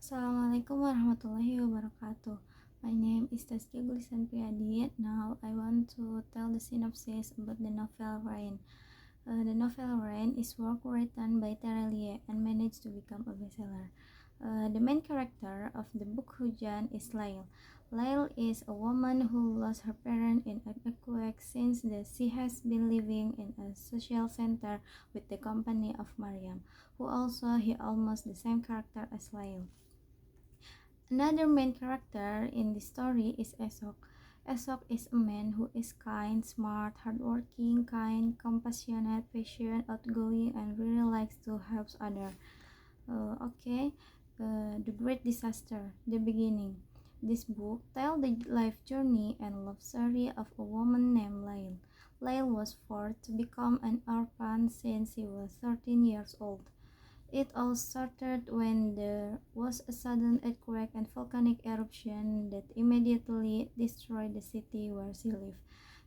Assalamualaikum warahmatullahi wabarakatuh. My name is Tazkia Gulistan Priadi. Now I want to tell the synopsis about the novel Rain. The novel Rain is work written by Tere and managed to become a bestseller. The main character of the book Hujan is Liye. Liye is a woman who lost her parents in an earthquake since she has been living in a social center with the company of Mariam, who also he almost the same character as Liye. Another main character in the story is Esok. Esok is a man who is kind, smart, hardworking, kind, compassionate, patient, outgoing, and really likes to help others. The Great Disaster, the beginning. This book tells the life journey and love story of a woman named Liye. Liye was forced to become an orphan since she was 13 years old. It all started when there was a sudden earthquake and volcanic eruption that immediately destroyed the city where she lived.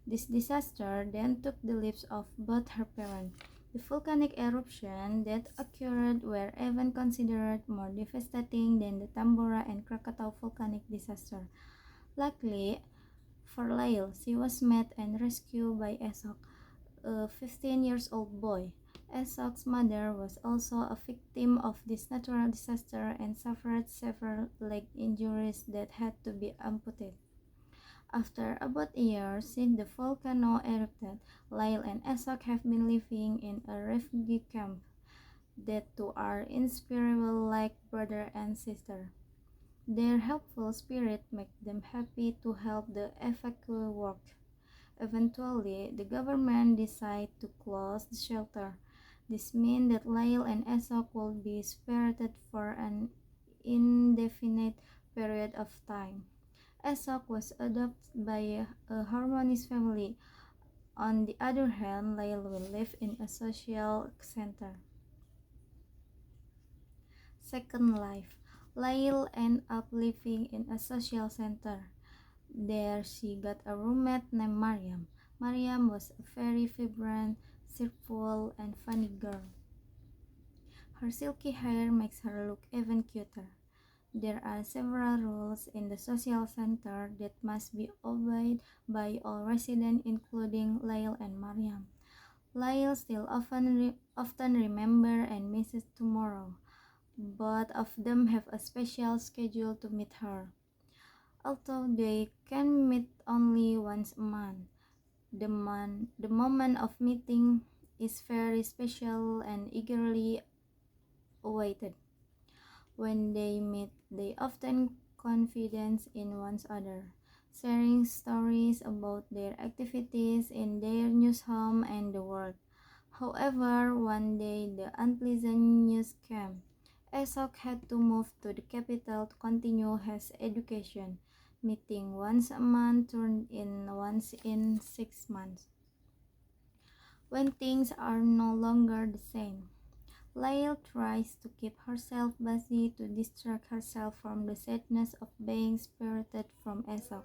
This disaster then took the lives of both her parents. The volcanic eruption that occurred were even considered more devastating than the Tambora and Krakatau volcanic disaster. Luckily for Lail, she was met and rescued by Esok, a 15 years old boy. Esok's mother was also a victim of this natural disaster and suffered several leg injuries that had to be amputated. After about a year since the volcano erupted, Lyle and Esok have been living in a refugee camp. The two are inseparable like brother and sister. Their helpful spirit makes them happy to help the evacuee work. Eventually, the government decided to close the shelter. This means that Lyle and Esok will be separated for an indefinite period of time. Esok was adopted by a harmonious family. On the other hand, Lyle will live in a social center. Second life. Lyle ended up living in a social center. There she got a roommate named Mariam. Mariam was a very vibrant, cheerful, and funny girl. Her silky hair makes her look even cuter. There are several rules in the social center that must be obeyed by all residents, including Lyle and Mariam. Lyle still often remember and misses tomorrow. Both of them have a special schedule to meet her. Although they can meet only once a month, the moment of meeting is very special and eagerly awaited. When they meet, they often confidence in one another, sharing stories about their activities in their new home and the world. However, one day the unpleasant news came. Esok had to move to the capital to continue his education. Meeting once a month turned in once in 6 months. When things are no longer the same, Lyle tries to keep herself busy to distract herself from the sadness of being separated from Esok.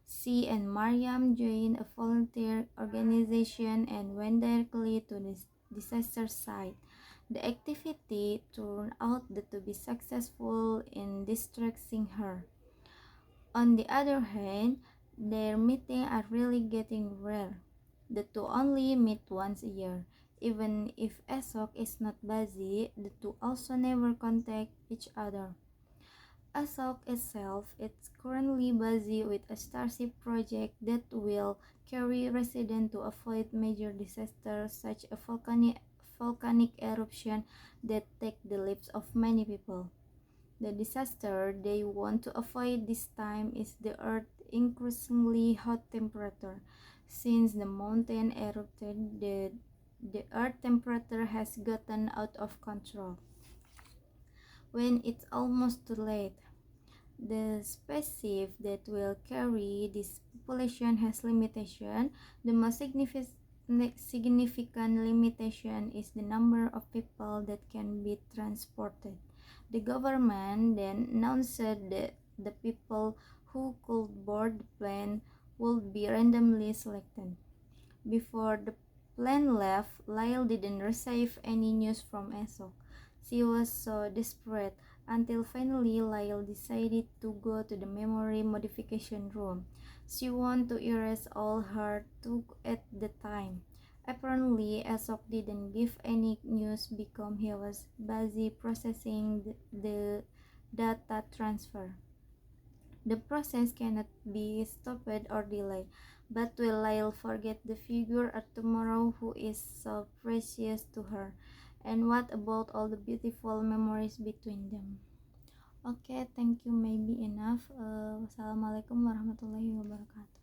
She and Mariam join a volunteer organization and went directly to the disaster site. The activity turned out to be successful in distracting her. On the other hand, their meetings are really getting rare. The two only meet once a year. Even if Esok is not busy, the two also never contact each other. Esok itself is currently busy with a starship project that will carry residents to avoid major disasters such as a volcanic eruption that take the lives of many people. The disaster they want to avoid this time is the Earth's increasingly hot temperature. Since the mountain erupted, the Earth temperature has gotten out of control. When it's almost too late, the spaceship that will carry this population has limitation. The most significant limitation is the number of people that can be transported. The government then announced that the people who could board the plane would be randomly selected. Before the plane left, Lyle didn't receive any news from Esok. She was so desperate. until finally Lyle decided to go to the memory modification room. She wanted to erase all her took at the time. Apparently, Aesop didn't give any news because he was busy processing the data transfer. The process cannot be stopped or delayed. But will Lyle forget the figure of tomorrow who is so precious to her? And what about all the beautiful memories between them? Okay, thank you. Maybe enough. Wassalamualaikum warahmatullahi wabarakatuh.